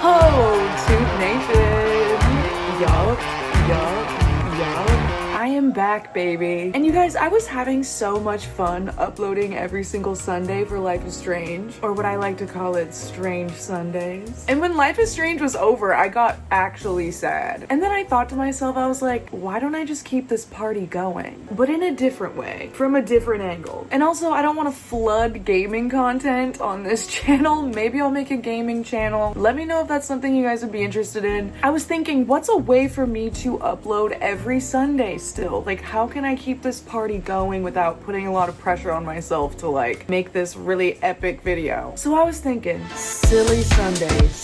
Tube Nation. Yup. I am back, baby. And you guys, I was having so much fun uploading every single Sunday for Life is Strange, or what I like to call it, Strange Sundays. And when Life is Strange was over, I got actually sad. And then I thought to myself, I was like, why don't I just keep this party going? But in a different way, from a different angle. And also, I don't want to flood gaming content on this channel. Maybe I'll make a gaming channel. Let me know if that's something you guys would be interested in. I was thinking, what's a way for me to upload every Sunday still? Like, how can I keep this party going without putting a lot of pressure on myself to like make this really epic video? So I was thinking, silly Sundays.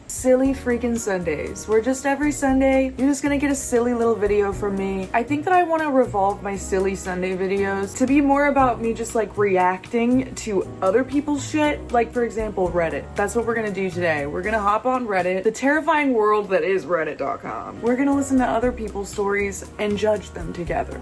Silly freaking Sundays, where just every Sunday you're just gonna get a silly little video from me. I think that I want to revolve my silly Sunday videos to be more about me just like reacting to other people's shit. Like, for example, Reddit. That's what we're gonna do today. We're gonna hop on Reddit, the terrifying world that is reddit.com. We're gonna listen to other people's stories and judge them together.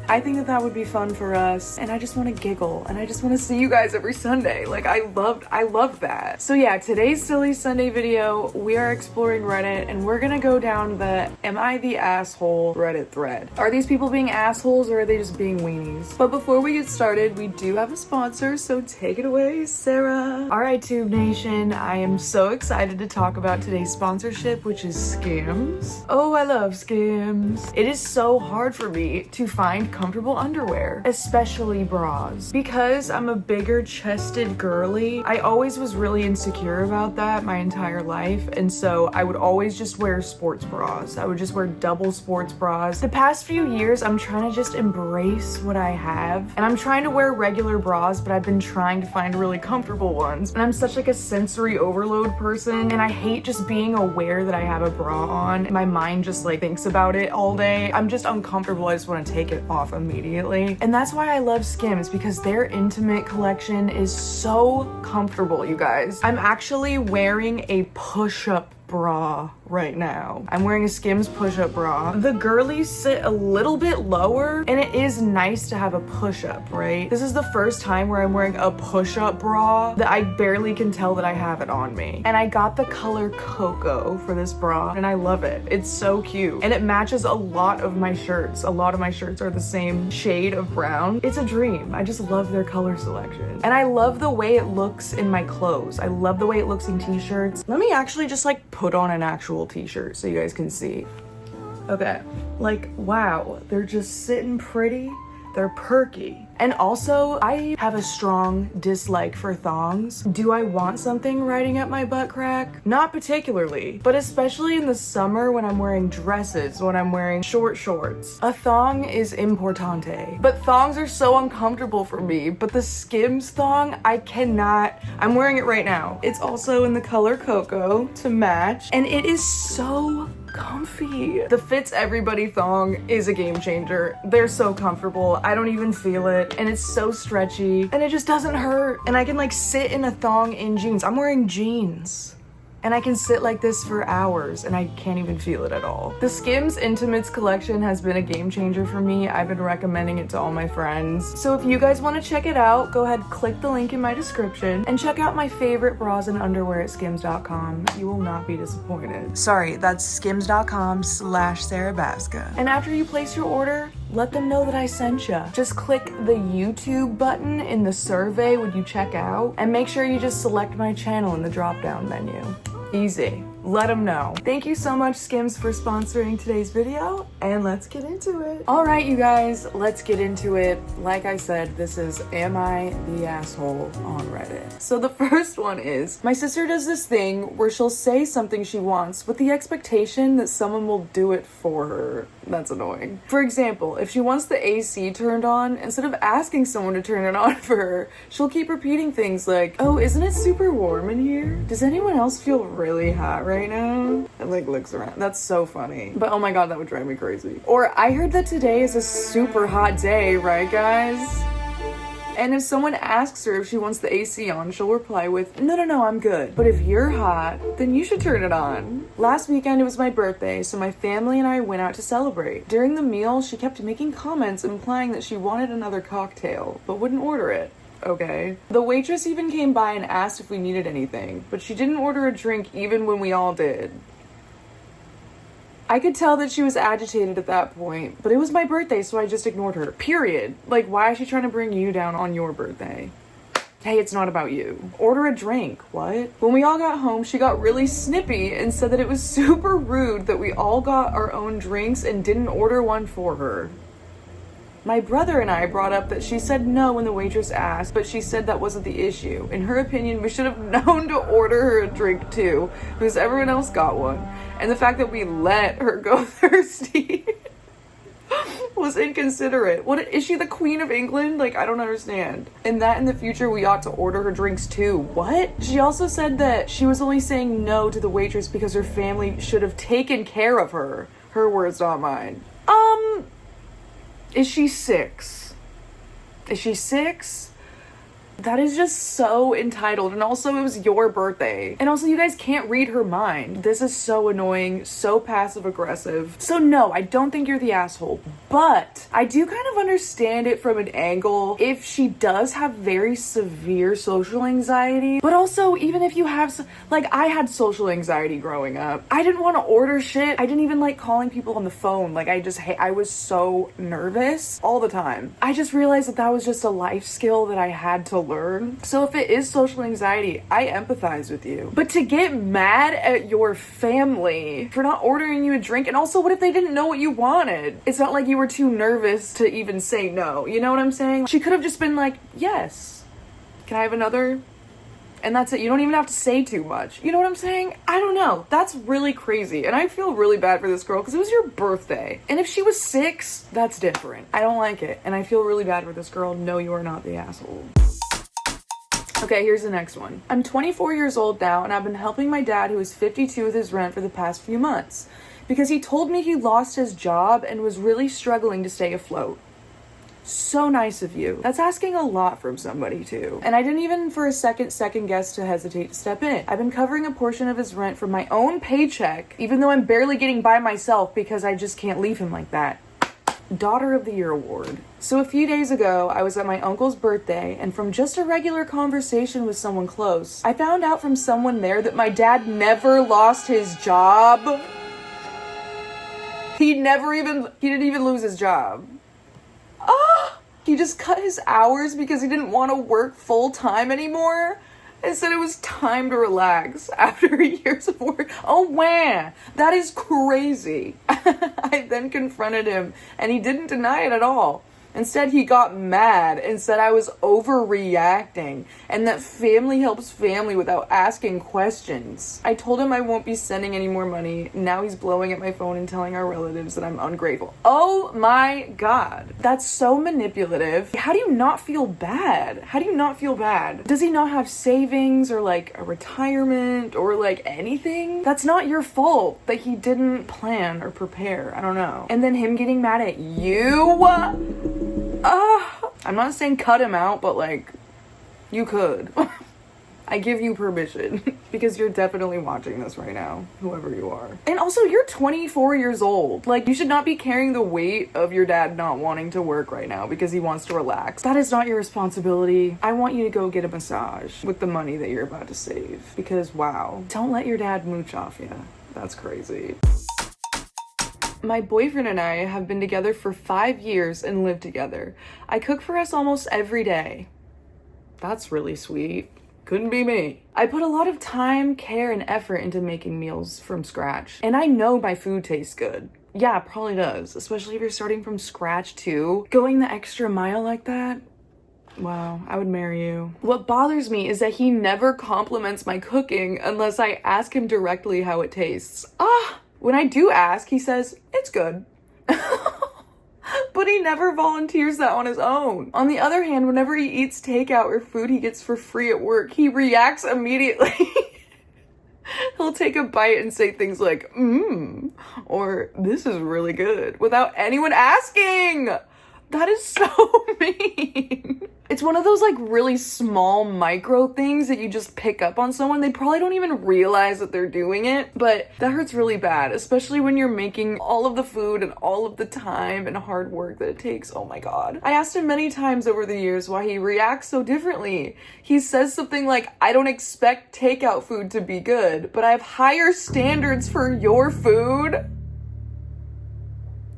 I think that that would be fun for us, and I just want to giggle, and I just want to see you guys every Sunday. Like, I loved that. So yeah, today's silly Sunday video, we are exploring Reddit, and we're gonna go down the "Am I the asshole?" Reddit thread. Are these people being assholes, or are they just being weenies? But before we get started, we do have a sponsor, so take it away, Sarah. All right, Tube Nation, I am so excited to talk about today's sponsorship, which is Skiims. Oh, I love Skiims. It is so hard for me to find comfortable underwear, especially bras. Because I'm a bigger chested girly, I always was really insecure about that my entire life, and so I would always just wear sports bras. I would just wear double sports bras. The past few years, I'm trying to just embrace what I have, and I'm trying to wear regular bras, but I've been trying to find really comfortable ones. And I'm such like a sensory overload person, and I hate just being aware that I have a bra on. My mind just like thinks about it all day. I'm just uncomfortable. I just want to take it off immediately. And that's why I love Skims, because their intimate collection is so comfortable, you guys. I'm actually wearing a push-up bra right now. I'm wearing a Skims push-up bra. The girlies sit a little bit lower, and it is nice to have a push-up, right? This is the first time where I'm wearing a push-up bra that I barely can tell that I have it on me. And I got the color Cocoa for this bra, and I love it. It's so cute. And it matches a lot of my shirts. A lot of my shirts are the same shade of brown. It's a dream. I just love their color selection. And I love the way it looks in my clothes. I love the way it looks in t-shirts. Let me actually just like put on an actual t-shirt so you guys can see. Okay, like, wow, they're just sitting pretty. They're perky. And also, I have a strong dislike for thongs. Do I want something riding up my butt crack? Not particularly, but especially in the summer when I'm wearing dresses, when I'm wearing short shorts. A thong is importante. But thongs are so uncomfortable for me, but the Skims thong, I cannot. I'm wearing it right now. It's also in the color Cocoa to match, and it is so comfy. The Fits Everybody thong is a game changer. They're so comfortable. I don't even feel it, and it's so stretchy, and it just doesn't hurt, and I can like sit in a thong in jeans. I'm wearing jeans, and I can sit like this for hours, and I can't even feel it at all. The Skims Intimates collection has been a game changer for me. I've been recommending it to all my friends. So if you guys want to check it out, go ahead, click the link in my description, and check out my favorite bras and underwear at skims.com. You will not be disappointed. Sorry, that's skims.com/Sarah Baska. And after you place your order, let them know that I sent ya. Just click the YouTube button in the survey when you check out, and make sure you just select my channel in the drop-down menu. Easy. Let them know. Thank you so much, Skims, for sponsoring today's video, and let's get into it. All right, you guys, let's get into it. Like I said, this is Am I the Asshole on Reddit. So the first one is, my sister does this thing where she'll say something she wants with the expectation that someone will do it for her. That's annoying. For example, if she wants the AC turned on, instead of asking someone to turn it on for her, she'll keep repeating things like, oh, isn't it super warm in here? Does anyone else feel really hot right now? And like looks around. That's so funny. But oh my god, that would drive me crazy. Or, I heard that today is a super hot day, right guys? And if someone asks her if she wants the AC on, she'll reply with, no, I'm good. But if you're hot, then you should turn it on. Last weekend, it was my birthday, so my family and I went out to celebrate. During the meal, she kept making comments implying that she wanted another cocktail, but wouldn't order it. okay? The waitress even came by and asked if we needed anything, but she didn't order a drink even when we all did. I could tell that she was agitated at that point, but it was my birthday, so I just ignored her. Period. Like, why is she trying to bring you down on your birthday? Hey, it's not about you. Order a drink. What? When we all got home, she got really snippy and said that it was super rude that we all got our own drinks and didn't order one for her. My brother and I brought up that she said no when the waitress asked, but she said that wasn't the issue. In her opinion, we should have known to order her a drink too, because everyone else got one. And the fact that we let her go thirsty was inconsiderate. What, is she the Queen of England? Like, I don't understand. And that in the future we ought to order her drinks too. What? She also said that she was only saying no to the waitress because her family should have taken care of her. Her words, not mine. Is she 6? Is she 6? That is just so entitled. And also, it was your birthday. And also, you guys can't read her mind. This is so annoying, so passive aggressive. So no, I don't think you're the asshole. But I do kind of understand it from an angle if she does have very severe social anxiety. But also, even if you have, like, I had social anxiety growing up. I didn't want to order shit. I didn't even like calling people on the phone. Like, I was so nervous all the time. I just realized that that was just a life skill that I had to learn. So if it is social anxiety, I empathize with you. But to get mad at your family for not ordering you a drink, and also what if they didn't know what you wanted? It's not like you were too nervous to even say no. You know what I'm saying? She could have just been like, yes. Can I have another? And that's it. You don't even have to say too much. You know what I'm saying? I don't know. That's really crazy. And I feel really bad for this girl because it was your birthday. And if she was 6, that's different. I don't like it. And I feel really bad for this girl. No, you are not the asshole. Okay, here's the next one. I'm 24 years old now, and I've been helping my dad, who is 52, with his rent for the past few months because he told me he lost his job and was really struggling to stay afloat. So nice of you. That's asking a lot from somebody too. And I didn't even for a second guess to hesitate to step in. I've been covering a portion of his rent from my own paycheck, even though I'm barely getting by myself because I just can't leave him like that. Daughter of the Year award. So a few days ago, I was at my uncle's birthday, and from just a regular conversation with someone close, I found out from someone there that my dad never lost his job. He didn't even lose his job. He just cut his hours because he didn't want to work full time anymore and said it was time to relax after years of work. Oh, wow. That is crazy. I then confronted him and he didn't deny it at all. Instead, he got mad and said I was overreacting and that family helps family without asking questions. I told him I won't be sending any more money. Now he's blowing at my phone and telling our relatives that I'm ungrateful. Oh my God. That's so manipulative. How do you not feel bad? How do you not feel bad? Does he not have savings or like a retirement or like anything? That's not your fault that he didn't plan or prepare. I don't know. And then him getting mad at you? I'm not saying cut him out, but like, you could. I give you permission because you're definitely watching this right now, whoever you are. And also, you're 24 years old. Like, you should not be carrying the weight of your dad not wanting to work right now because he wants to relax. That is not your responsibility. I want you to go get a massage with the money that you're about to save because, wow, don't let your dad mooch off you. That's crazy. My boyfriend and I have been together for 5 years and live together. I cook for us almost every day. That's really sweet. Couldn't be me. I put a lot of time, care, and effort into making meals from scratch. And I know my food tastes good. Yeah, it probably does. Especially if you're starting from scratch too. Going the extra mile like that. Wow, I would marry you. What bothers me is that he never compliments my cooking unless I ask him directly how it tastes. When I do ask, he says, it's good. But he never volunteers that on his own. On the other hand, whenever he eats takeout or food he gets for free at work, he reacts immediately. He'll take a bite and say things like, or this is really good, without anyone asking. That is so mean. It's one of those like really small micro things that you just pick up on someone. They probably don't even realize that they're doing it, but that hurts really bad, especially when you're making all of the food and all of the time and hard work that it takes. Oh my God. I asked him many times over the years why he reacts so differently. He says something like, I don't expect takeout food to be good, but I have higher standards for your food.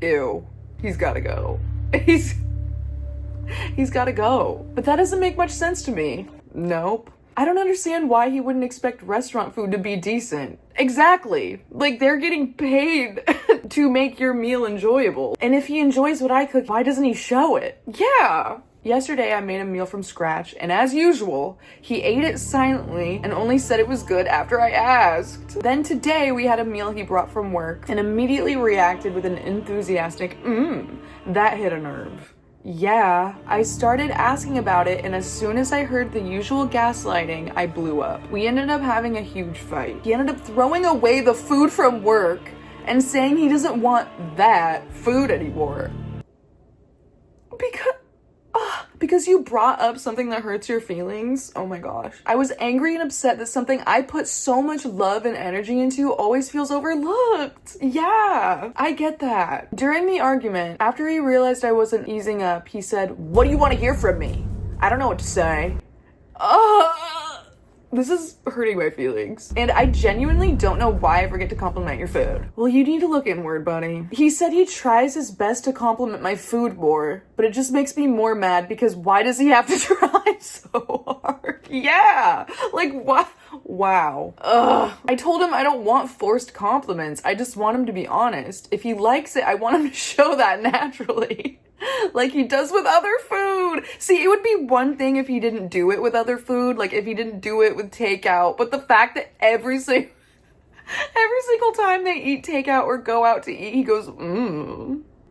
Ew. He's gotta go. He's gotta go. But that doesn't make much sense to me. Nope. I don't understand why he wouldn't expect restaurant food to be decent. Exactly. Like, they're getting paid to make your meal enjoyable. And if he enjoys what I cook, why doesn't he show it? Yeah. Yesterday, I made a meal from scratch, and as usual, he ate it silently and only said it was good after I asked. Then today, we had a meal he brought from work and immediately reacted with an enthusiastic, that hit a nerve. Yeah, I started asking about it, and as soon as I heard the usual gaslighting, I blew up. We ended up having a huge fight. He ended up throwing away the food from work and saying he doesn't want that food anymore. Because you brought up something that hurts your feelings? Oh my gosh. I was angry and upset that something I put so much love and energy into always feels overlooked. Yeah, I get that. During the argument, after he realized I wasn't easing up, he said, "What do you want to hear from me? I don't know what to say." This is hurting my feelings. And I genuinely don't know why I forget to compliment your food. Well, you need to look inward, buddy. He said he tries his best to compliment my food more, but it just makes me more mad because why does he have to try so hard? Yeah, like what? Wow. Ugh. I told him I don't want forced compliments. I just want him to be honest. If he likes it, I want him to show that naturally. Like he does with other food. See, it would be one thing if he didn't do it with other food, like if he didn't do it with takeout, but the fact that every single time they eat takeout or go out to eat, he goes,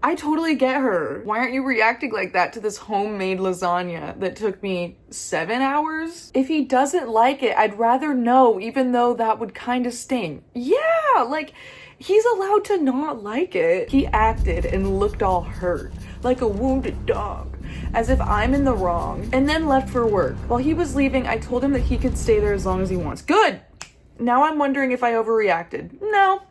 I totally get her. Why aren't you reacting like that to this homemade lasagna that took me 7 hours? If he doesn't like it, I'd rather know, even though that would kind of sting. Yeah, like, he's allowed to not like it. He acted and looked all hurt, like a wounded dog, as if I'm in the wrong, and then left for work. While he was leaving, I told him that he could stay there as long as he wants. Good! Now I'm wondering if I overreacted. No.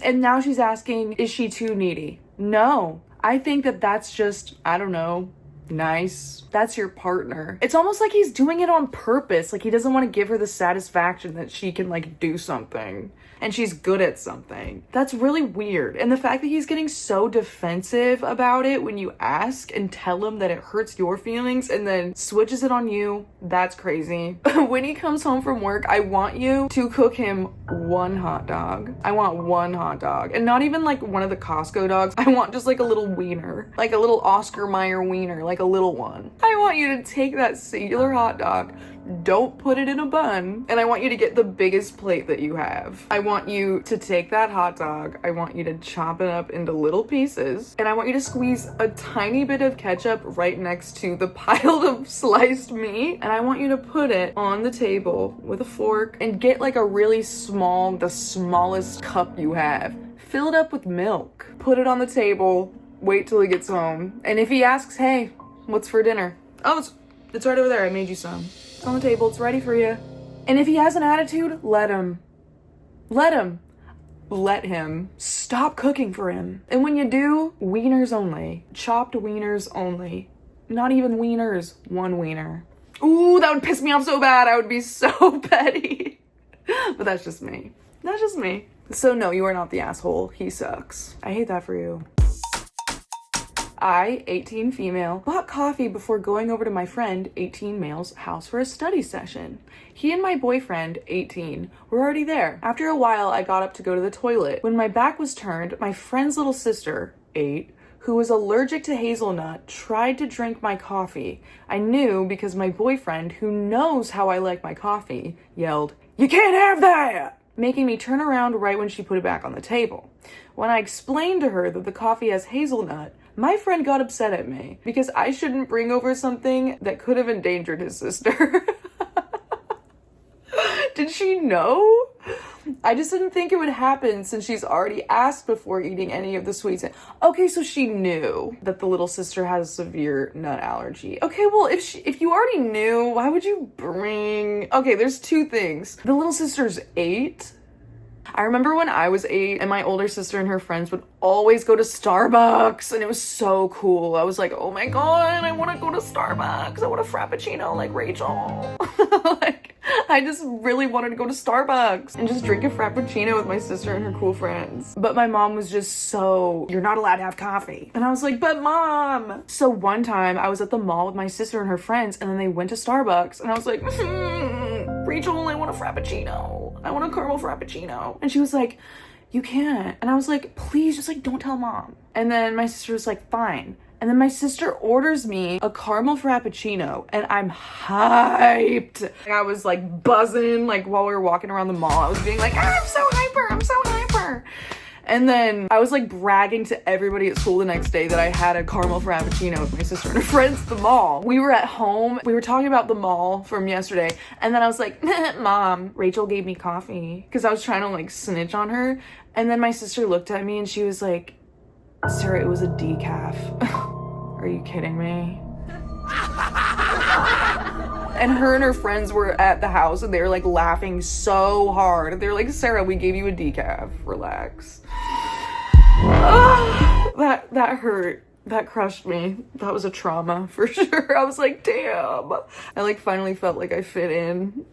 And now she's asking, is she too needy? No. I think that that's just, I don't know, nice. That's your partner. It's almost like he's doing it on purpose. Like he doesn't want to give her the satisfaction that she can like do something and she's good at something. That's really weird. And the fact that he's getting so defensive about it when you ask and tell him that it hurts your feelings and then switches it on you, that's crazy. When he comes home from work, I want you to cook him one hot dog. I want one hot dog. And not even like one of the Costco dogs. I want just like a little wiener. Like a little Oscar Mayer wiener. Like a little one. I want you to take that singular hot dog, don't put it in a bun, and I want you to get the biggest plate that you have. I want you to take that hot dog, I want you to chop it up into little pieces, and I want you to squeeze a tiny bit of ketchup right next to the pile of sliced meat, and I want you to put it on the table with a fork and get like a really small, the smallest cup you have. Fill it up with milk. Put it on the table, wait till he gets home, and if he asks, hey, what's for dinner? Oh, it's right over there, I made you some. It's on the table, it's ready for you. And if he has an attitude, let him. Let him. Stop cooking for him. And when you do, wieners only. Chopped wieners only. Not even wieners, one wiener. Ooh, that would piss me off so bad. I would be so petty. But that's just me. That's just me. So no, you are not the asshole. He sucks. I hate that for you. I, 18 female, bought coffee before going over to my friend, 18 male's house for a study session. He and my boyfriend, 18, were already there. After a while, I got up to go to the toilet. When my back was turned, my friend's little sister, 8, who was allergic to hazelnut, tried to drink my coffee. I knew because my boyfriend, who knows how I like my coffee, yelled, "You can't have that!" making me turn around right when she put it back on the table. When I explained to her that the coffee has hazelnut, my friend got upset at me because I shouldn't bring over something that could have endangered his sister. Did she know? I just didn't think it would happen since she's already asked before eating any of the sweets. Okay, so she knew that the little sister has severe nut allergy. Okay, well, if you already knew, why would you bring... Okay, there's two things. The little sister's 8. I remember when I was 8 and my older sister and her friends would always go to Starbucks, and it was so cool. I was like, oh my god, I want to go to Starbucks. I want a Frappuccino like Rachel. Like, I just really wanted to go to Starbucks and just drink a Frappuccino with my sister and her cool friends. But my mom was just so, you're not allowed to have coffee. And I was like, but mom. So one time I was at the mall with my sister and her friends, and then they went to Starbucks, and I was like, Rachel, I want a Frappuccino. I want a caramel Frappuccino. And she was like, you can't. And I was like, please, just like, don't tell mom. And then my sister was like, fine. And then my sister orders me a caramel Frappuccino, and I'm hyped. I was like buzzing, like while we were walking around the mall, I was being like, I'm so hyper, I'm so hyper. And then I was like bragging to everybody at school the next day that I had a caramel Frappuccino with my sister and her friends at the mall. We were at home, we were talking about the mall from yesterday, and then I was like, Mom, Rachel gave me coffee, because I was trying to like snitch on her. And then my sister looked at me and she was like, Sarah, it was a decaf. Are you kidding me? And her and her friends were at the house and they were like laughing so hard. They were like, Sarah, we gave you a decaf. Relax. That hurt. That crushed me. That was a trauma for sure. I was like, damn. I like finally felt like I fit in.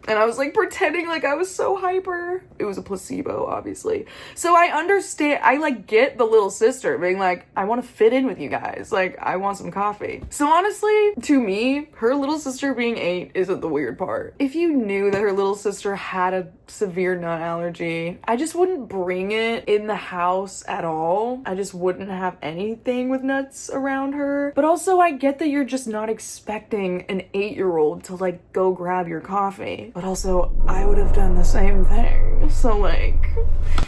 And I was like pretending like I was so hyper. It was a placebo, obviously. So I understand, I like get the little sister being like, I want to fit in with you guys. Like, I want some coffee. So honestly, to me, her little sister being 8 isn't the weird part. If you knew that her little sister had a severe nut allergy, I just wouldn't bring it in the house at all. I just wouldn't have anything with nuts around her. But also I get that you're just not expecting an 8-year-old to like go grab your coffee. But also I would have done the same thing. So like,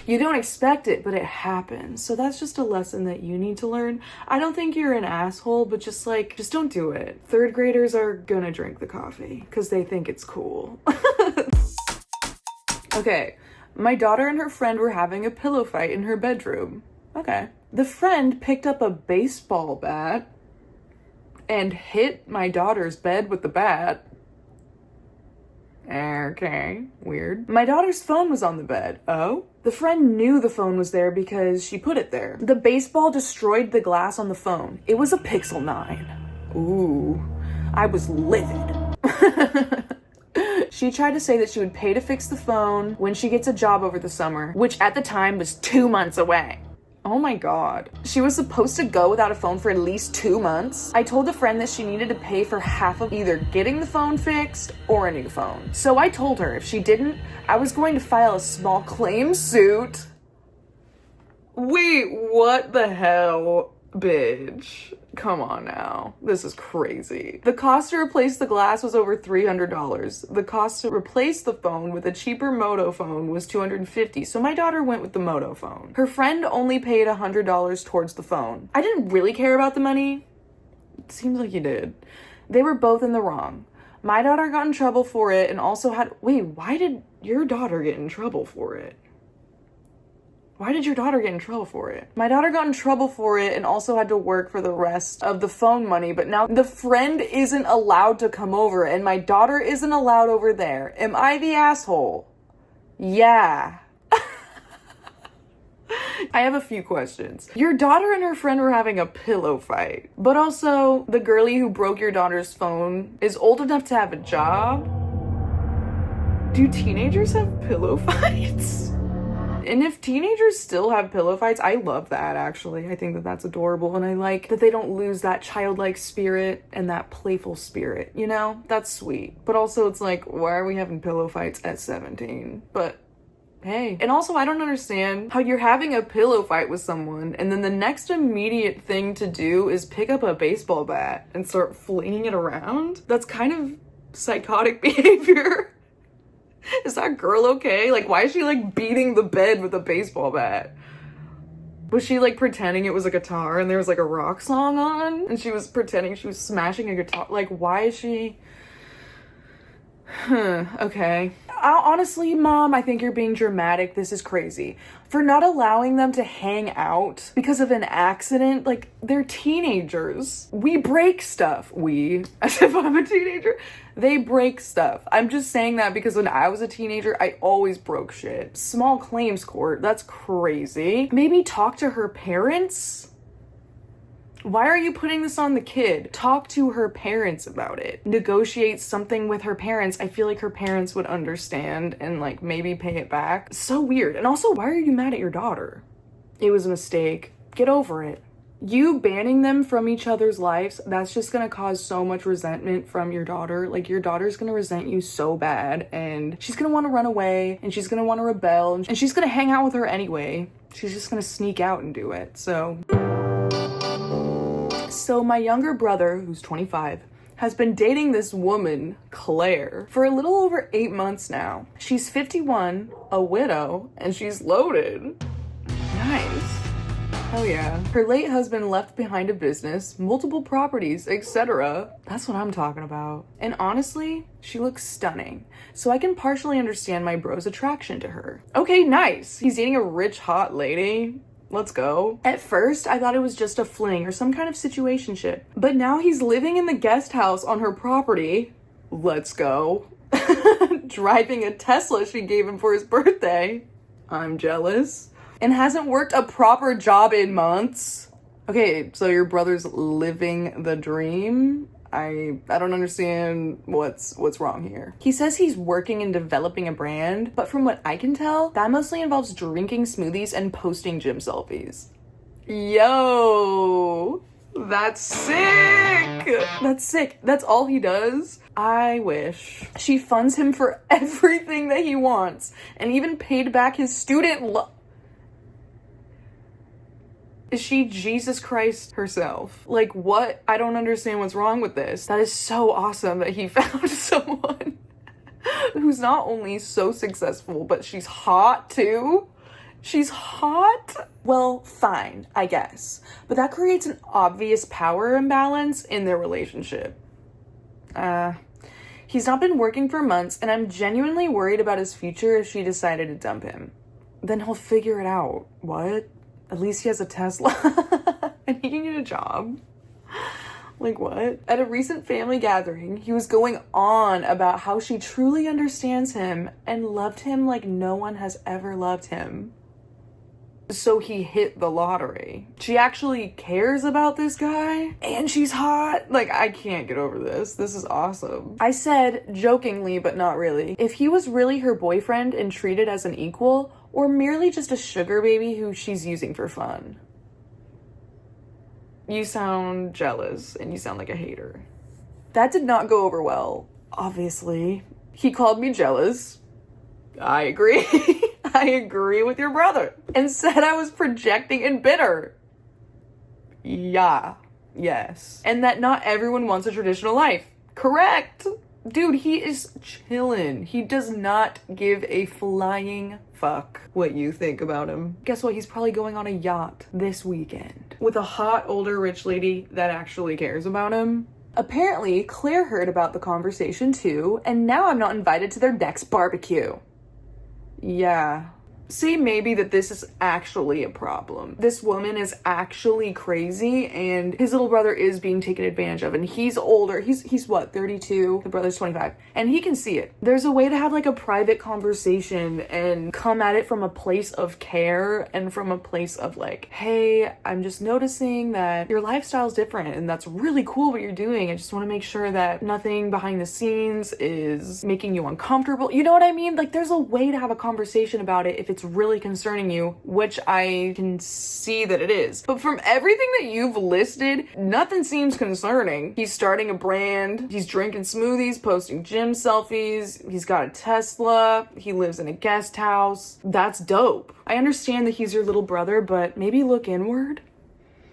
you don't expect it, but it happens. So that's just a lesson that you need to learn. I don't think you're an asshole, but just like, just don't do it. 3rd graders are gonna drink the coffee because they think it's cool. Okay, my daughter and her friend were having a pillow fight in her bedroom. Okay. The friend picked up a baseball bat and hit my daughter's bed with the bat. Okay, weird. My daughter's phone was on the bed. Oh? The friend knew the phone was there because she put it there. The baseball destroyed the glass on the phone. It was a Pixel 9. Ooh, I was livid. She tried to say that she would pay to fix the phone when she gets a job over the summer, which at the time was 2 months away. Oh my god. She was supposed to go without a phone for at least 2 months. I told a friend that she needed to pay for half of either getting the phone fixed or a new phone. So I told her if she didn't, I was going to file a small claim suit. Wait, what the hell, bitch? Come on now. This is crazy. The cost to replace the glass was over $300. The cost to replace the phone with a cheaper Moto phone was $250, so my daughter went with the Moto phone. Her friend only paid $100 towards the phone. I didn't really care about the money. It seems like you did. They were both in the wrong. My daughter got in trouble for it and also had... Wait, why did your daughter get in trouble for it? Why did your daughter get in trouble for it? My daughter got in trouble for it and also had to work for the rest of the phone money, but now the friend isn't allowed to come over and my daughter isn't allowed over there. Am I the asshole? Yeah. I have a few questions. Your daughter and her friend were having a pillow fight, but also the girlie who broke your daughter's phone is old enough to have a job? Do teenagers have pillow fights? And if teenagers still have pillow fights, I love that, actually. I think that that's adorable, and I like that they don't lose that childlike spirit and that playful spirit, you know? That's sweet. But also, it's like, why are we having pillow fights at 17? But hey. And also, I don't understand how you're having a pillow fight with someone, and then the next immediate thing to do is pick up a baseball bat and start flinging it around? That's kind of psychotic behavior. Is that girl okay? Like, why is she like beating the bed with a baseball bat? Was she like pretending it was a guitar and there was like a rock song on and she was pretending she was smashing a guitar? Like, why is she... Okay. Honestly, Mom, I think you're being dramatic. This is crazy. For not allowing them to hang out because of an accident, like, they're teenagers. We break stuff. We, as if I'm a teenager, they break stuff. I'm just saying that because when I was a teenager, I always broke shit. Small claims court, that's crazy. Maybe talk to her parents? Why are you putting this on the kid? Talk to her parents about it. Negotiate something with her parents. I feel like her parents would understand and like maybe pay it back. So weird. And also, why are you mad at your daughter? It was a mistake. Get over it. You banning them from each other's lives, that's just gonna cause so much resentment from your daughter. Like, your daughter's gonna resent you so bad, and she's gonna want to run away, and she's gonna want to rebel, and she's gonna hang out with her anyway. She's just gonna sneak out and do it. So my younger brother, who's 25, has been dating this woman, Claire, for a little over 8 months now. She's 51, a widow, and she's loaded. Nice. Hell yeah. Her late husband left behind a business, multiple properties, etc. That's what I'm talking about. And honestly, she looks stunning. So I can partially understand my bro's attraction to her. Okay, nice. He's dating a rich, hot lady. Let's go. At first, I thought it was just a fling or some kind of situationship. But now he's living in the guest house on her property. Let's go. Driving a Tesla she gave him for his birthday. I'm jealous. And hasn't worked a proper job in months. Okay, so your brother's living the dream? I don't understand what's wrong here. He says he's working and developing a brand, but from what I can tell, that mostly involves drinking smoothies and posting gym selfies. Yo, that's sick. That's sick. That's all he does. I wish. She funds him for everything that he wants and even paid back his student loan. Is she Jesus Christ herself? Like, what? I don't understand what's wrong with this. That is so awesome that he found someone who's not only so successful, but she's hot too. She's hot? Well, fine, I guess. But that creates an obvious power imbalance in their relationship. He's not been working for months, and I'm genuinely worried about his future if she decided to dump him. Then he'll figure it out. What? At least he has a Tesla and he can get a job. Like, what? At a recent family gathering, he was going on about how she truly understands him and loved him like no one has ever loved him. So he hit the lottery. She actually cares about this guy and she's hot. Like, I can't get over this. This is awesome. I said, jokingly, but not really, if he was really her boyfriend and treated as an equal, or merely just a sugar baby who she's using for fun. You sound jealous and you sound like a hater. That did not go over well, obviously. He called me jealous. I agree. I agree with your brother. And said I was projecting and bitter. Yeah. Yes. And that not everyone wants a traditional life. Correct. Dude, he is chillin'. He does not give a flying fuck what you think about him. Guess what? He's probably going on a yacht this weekend with a hot older rich lady that actually cares about him. Apparently, Claire heard about the conversation too, and now I'm not invited to their next barbecue. Yeah. Say maybe that this is actually a problem. This woman is actually crazy and his little brother is being taken advantage of, and he's older. He's what, 32? The brother's 25. And he can see it. There's a way to have like a private conversation and come at it from a place of care and from a place of like, hey, I'm just noticing that your lifestyle's different and that's really cool what you're doing. I just want to make sure that nothing behind the scenes is making you uncomfortable. You know what I mean? Like, there's a way to have a conversation about it if it's really concerning you, which I can see that it is. But from everything that you've listed, nothing seems concerning. He's starting a brand, he's drinking smoothies, posting gym selfies, he's got a Tesla, he lives in a guest house. That's dope. I understand that he's your little brother, but maybe look inward.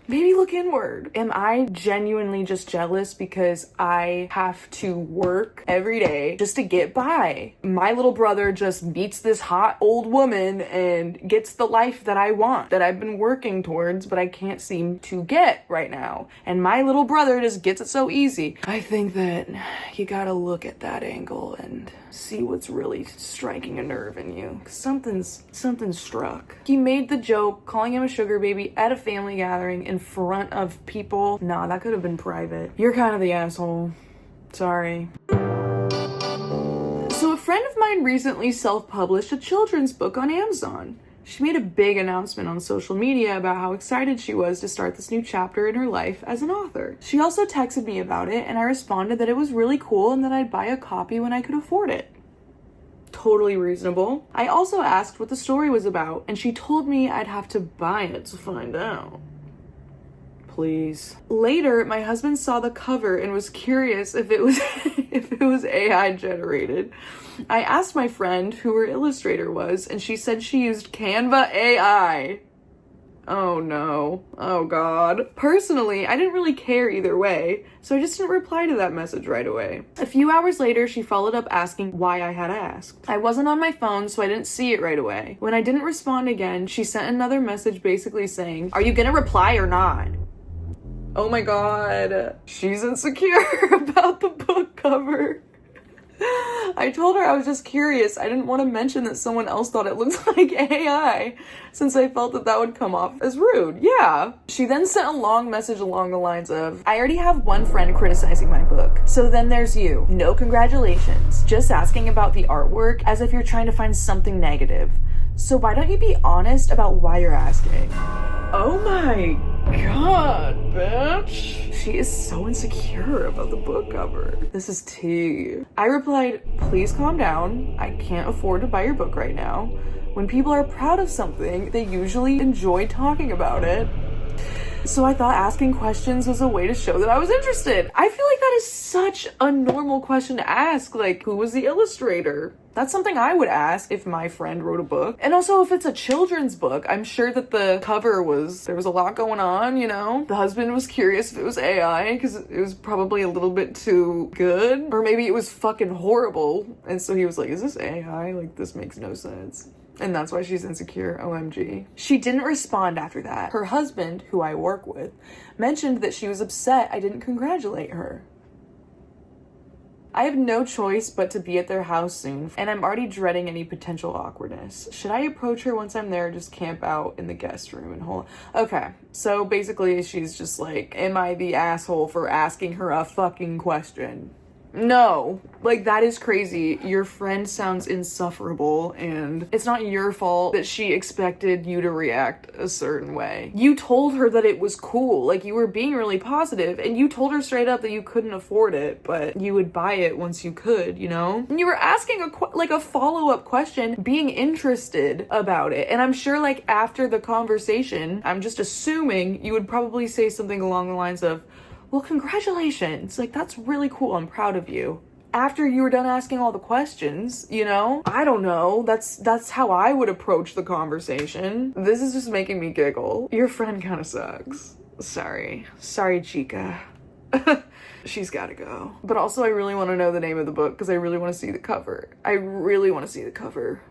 maybe look inward. Am I genuinely just jealous because I have to work every day just to get by? My little brother just meets this hot old woman and gets the life that I want, that I've been working towards, but I can't seem to get right now. And my little brother just gets it so easy. I think that you gotta look at that angle and see what's really striking a nerve in you. Something's struck. He made the joke, calling him a sugar baby at a family gathering in front of people. Nah, that could have been private. You're kind of the asshole. Sorry. So a friend of mine recently self-published a children's book on Amazon. She made a big announcement on social media about how excited she was to start this new chapter in her life as an author. She also texted me about it, and I responded that it was really cool and that I'd buy a copy when I could afford it. Totally reasonable. I also asked what the story was about, and she told me I'd have to buy it to find out. Please. Later, my husband saw the cover and was curious if it was if it was AI generated. I asked my friend who her illustrator was, and she said she used Canva AI. Oh no. Oh god. Personally, I didn't really care either way, so I just didn't reply to that message right away. A few hours later, she followed up asking why I had asked. I wasn't on my phone, so I didn't see it right away. When I didn't respond again, she sent another message basically saying, "Are you gonna reply or not?" Oh my god. She's insecure about the book cover. I told her I was just curious. I didn't want to mention that someone else thought it looked like AI, since I felt that that would come off as rude. Yeah. She then sent a long message along the lines of, "I already have one friend criticizing my book, so then there's you. No congratulations. Just asking about the artwork as if you're trying to find something negative. So why don't you be honest about why you're asking?" Oh my god, bitch. She is so insecure about the book cover. This is tea. I replied, "Please calm down. I can't afford to buy your book right now. When people are proud of something, they usually enjoy talking about it. So I thought asking questions was a way to show that I was interested." I feel like that is such a normal question to ask. Like, who was the illustrator? That's something I would ask if my friend wrote a book. And also, if it's a children's book, I'm sure that the cover there was a lot going on, you know? The husband was curious if it was AI, because it was probably a little bit too good. Or maybe it was fucking horrible. And so he was like, "Is this AI? Like, this makes no sense." And that's why she's insecure, OMG. She didn't respond after that. Her husband, who I work with, mentioned that she was upset I didn't congratulate her. I have no choice but to be at their house soon, and I'm already dreading any potential awkwardness. Should I approach her once I'm there or just camp out in the guest room and hold? Okay, so basically she's just like, am I the asshole for asking her a fucking question? No, like, that is crazy. Your friend sounds insufferable, and it's not your fault that she expected you to react a certain way. You told her that it was cool, like, you were being really positive, and you told her straight up that you couldn't afford it, but you would buy it once you could, you know? And you were asking a follow-up question, being interested about it, and I'm sure, like, after the conversation, I'm just assuming you would probably say something along the lines of, "Well, congratulations. Like, that's really cool. I'm proud of you." After you were done asking all the questions, you know? I don't know. That's how I would approach the conversation. This is just making me giggle. Your friend kind of sucks. Sorry, chica. She's gotta go. But also, I really want to know the name of the book because I really want to see the cover.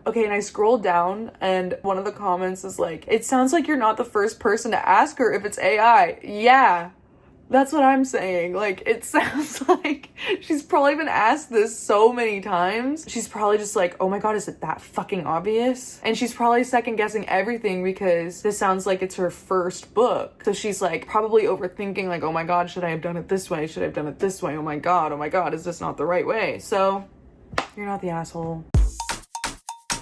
Okay, and I scrolled down and one of the comments is like, "It sounds like you're not the first person to ask her if it's AI." Yeah. That's what I'm saying. Like, it sounds like she's probably been asked this so many times. She's probably just like, oh my god, is it that fucking obvious? And she's probably second guessing everything because this sounds like it's her first book. So she's like probably overthinking, like, oh my god, should I have done it this way? Should I have done it this way? Oh my god, is this not the right way? So, you're not the asshole.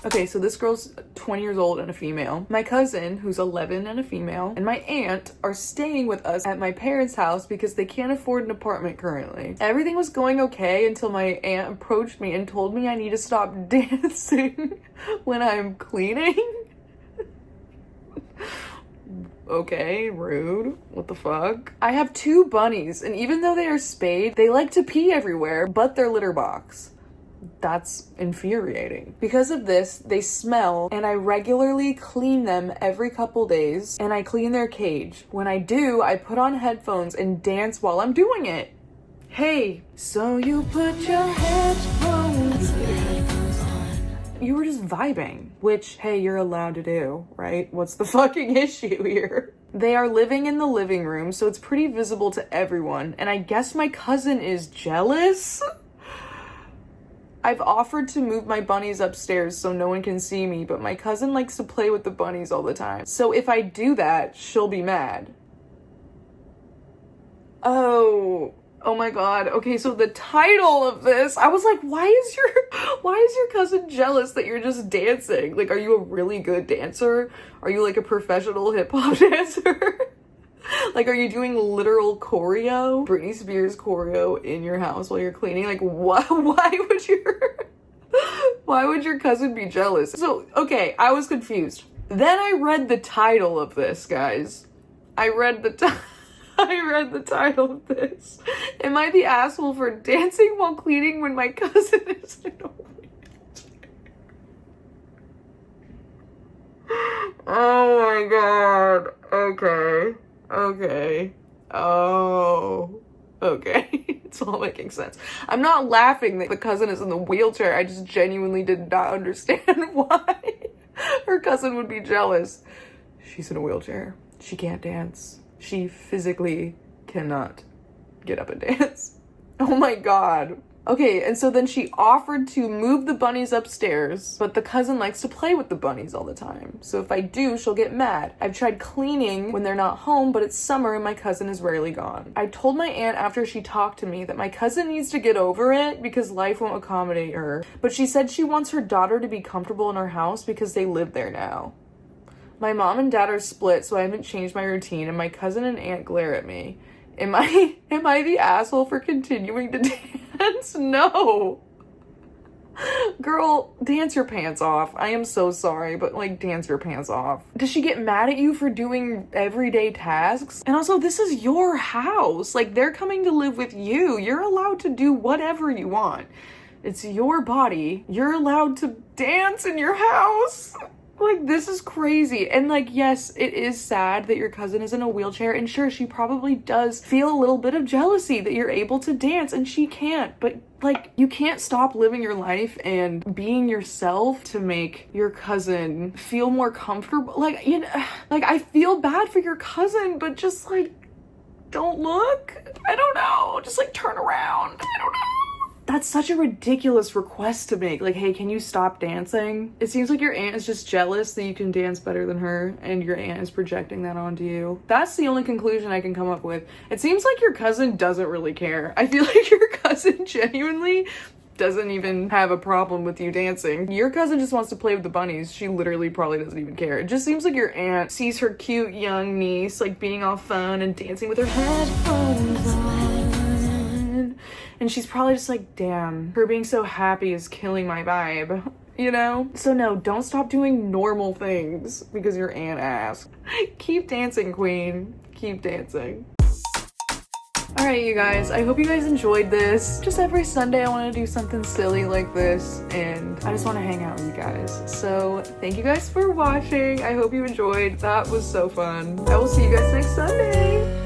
Okay, so this girl's 20 years old and a female. My cousin, who's 11 and a female, and my aunt are staying with us at my parents' house because they can't afford an apartment currently. Everything was going okay until my aunt approached me and told me I need to stop dancing when I'm cleaning. Okay, rude. What the fuck? I have 2 bunnies, and even though they are spayed, they like to pee everywhere but their litter box. That's infuriating. Because of this, they smell, and I regularly clean them every couple days, and I clean their cage. When I do, I put on headphones and dance while I'm doing it. Hey, so you put your headphones on. You were just vibing, which, hey, you're allowed to do, right? What's the fucking issue here? They are living in the living room, so it's pretty visible to everyone, and I guess my cousin is jealous? I've offered to move my bunnies upstairs so no one can see me, but my cousin likes to play with the bunnies all the time. So if I do that, she'll be mad. Oh my god. Okay, so the title of this, I was like, why is your cousin jealous that you're just dancing? Like, are you a really good dancer? Are you like a professional hip-hop dancer? Like, are you doing literal choreo? Britney Spears choreo in your house while you're cleaning? Like, what? Why would your cousin be jealous? So, okay, I was confused. Then I read the title of this, guys. I read the title of this. Am I the asshole for dancing while cleaning when my cousin is in a wheelchair? Oh my god. Okay. Oh. Okay. It's all making sense. I'm not laughing that the cousin is in the wheelchair. I just genuinely did not understand why her cousin would be jealous. She's in a wheelchair. She can't dance. She physically cannot get up and dance. Oh my god. Okay, and so then she offered to move the bunnies upstairs, but the cousin likes to play with the bunnies all the time. So if I do, she'll get mad. I've tried cleaning when they're not home, but it's summer and my cousin is rarely gone. I told my aunt after she talked to me that my cousin needs to get over it because life won't accommodate her. But she said she wants her daughter to be comfortable in her house because they live there now. My mom and dad are split, so I haven't changed my routine, and my cousin and aunt glare at me. Am I the asshole for continuing to dance? No. Girl, dance your pants off. I am so sorry, but like, dance your pants off. Does she get mad at you for doing everyday tasks? And also, this is your house. Like, they're coming to live with you. You're allowed to do whatever you want. It's your body. You're allowed to dance in your house. Like, this is crazy. And like, yes, it is sad that your cousin is in a wheelchair, and sure, she probably does feel a little bit of jealousy that you're able to dance and she can't, but like, you can't stop living your life and being yourself to make your cousin feel more comfortable. Like, you know, like, I feel bad for your cousin, but just like, don't look. I don't know. Just like, turn around. I don't know. That's such a ridiculous request to make. Like, hey, can you stop dancing? It seems like your aunt is just jealous that you can dance better than her, and your aunt is projecting that onto you. That's the only conclusion I can come up with. It seems like your cousin doesn't really care. I feel like your cousin genuinely doesn't even have a problem with you dancing. Your cousin just wants to play with the bunnies. She literally probably doesn't even care. It just seems like your aunt sees her cute young niece like being all fun and dancing with her headphones on. And she's probably just like, damn, her being so happy is killing my vibe, you know? So no, don't stop doing normal things because your aunt asked. Keep dancing, queen. Keep dancing. Alright, you guys, I hope you guys enjoyed this. Just every Sunday I want to do something silly like this, and I just want to hang out with you guys. So thank you guys for watching. I hope you enjoyed. That was so fun. I will see you guys next Sunday.